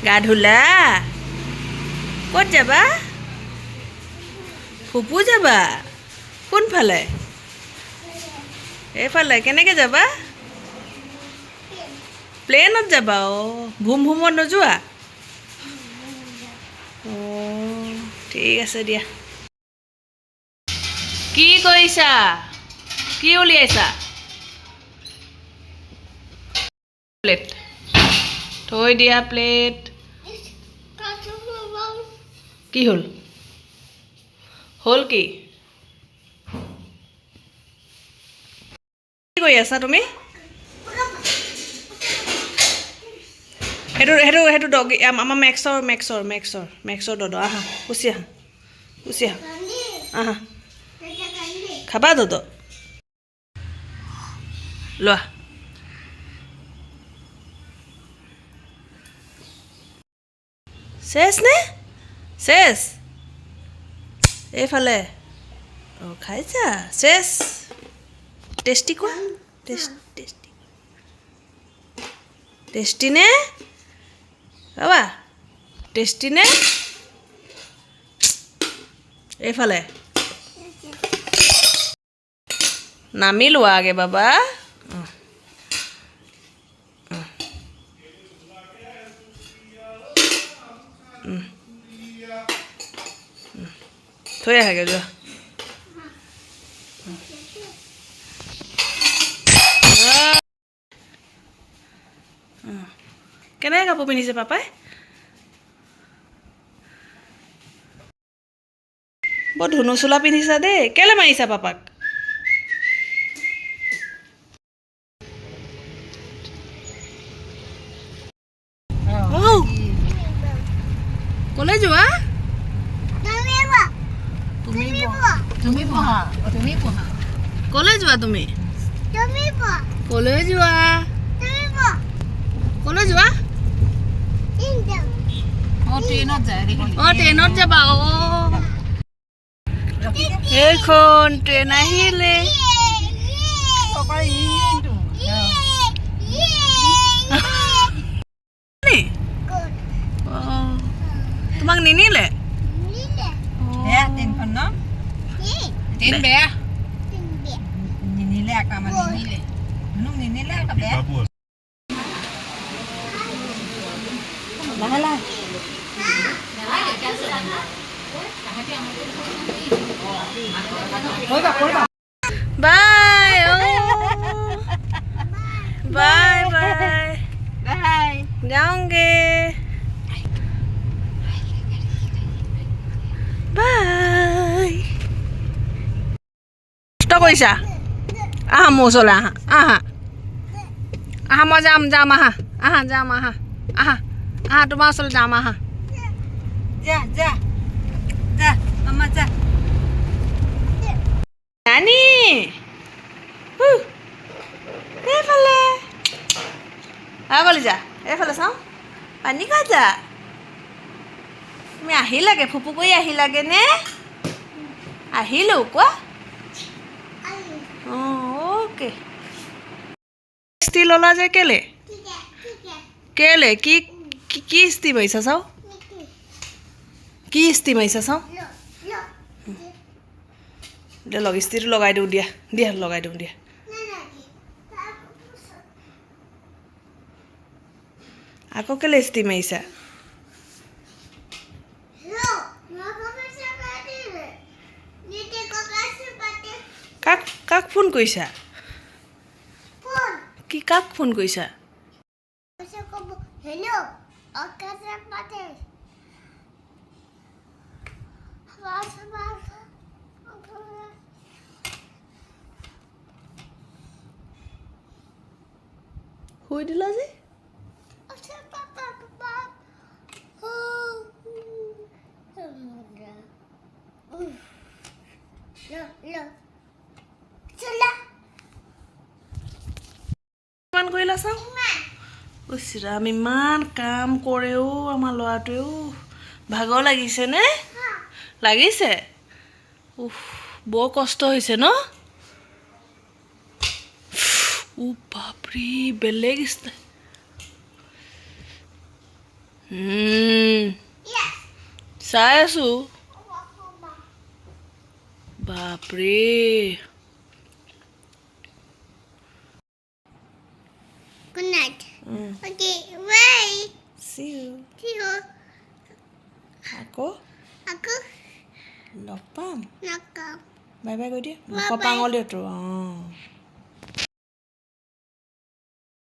গা ধুলা ক'ত যাবা ফুপু যাবা কোনফালে এইফালে কেনেকৈ যাবা প্লেনত যাবা ভুম ভুমত নোযোৱা ঠিক আছে দিয়া কি কৰিছা কি উলিয়াইছা প্লেট থৈ দিয়া প্লেট কি হ'ল হ'ল কি কৰি আছা তুমি সেইটো ডগ আমাৰ মেক্সৰ দদ আহা গুচি আহা আহা খাবা দদ লোৱা শেষ নে শেষ এইফালে খাইছা শেষ টেষ্টি কোৱা টেষ্টি নে বাবা টেষ্টি নে এইফালে নামি লোৱা আগে বাবা থৈ আহাগে যোৱা কেনেকৈ কাপোৰ পিন্ধিছে পাপাই বৰ ধুনু চোলা পিন্ধিছা দেই কেলৈ মাৰিছা পাপাক ক'লৈ যোৱা ক'লৈ যোৱা তুমি ক'লৈ যোৱা ক'লৈ যোৱা ট্ৰেইনত যাবা এইখন ট্ৰেইন আহিলে তোমাক নিনিলে বাই বাই বাই যাওঁগে বাই কষ্ট কৰিছা আহা মোৰ ওচৰলৈ আহা মই যাম আহা তোমাৰ ওচৰলৈ যাম আহা নানি এইফালে কলিজা এইফালে চাওঁ পানী খা যা তুমি আহিলাগে ফুপু কৰি আহিলাগে নে আহিলোঁ কোৱা অ'কে ষ্টি ল'লা যে কেলে কি ষ্টি মাৰিছা চাওঁ কি ষ্টি মাৰিছা চাওঁ দিয়া ষ্টিটো লগাই দিওঁ দিয়া লগাই দিওঁ দিয়া আকৌ কেলে ষ্টি মাৰিছা কাক ফোন কৰিছা কি কাক ফোন কৰিছা শুই দিলা যে কিমান কৰিলা চাওঁ ৰাম ইমান কাম কৰেও আমাৰ ল'ৰাটোৱেও ভাগৰ লাগিছে নে লাগিছে বৰ কষ্ট হৈছে ন বাপৰে বেলেগ চাই আছো বাপৰে Good night. Okay, bye. see you See you. আকৌ Aku লগ পাম nakal. বাই বাই কৈ দিয়া Bye মুখৰ bye. পাঙলি তোৰ অঁ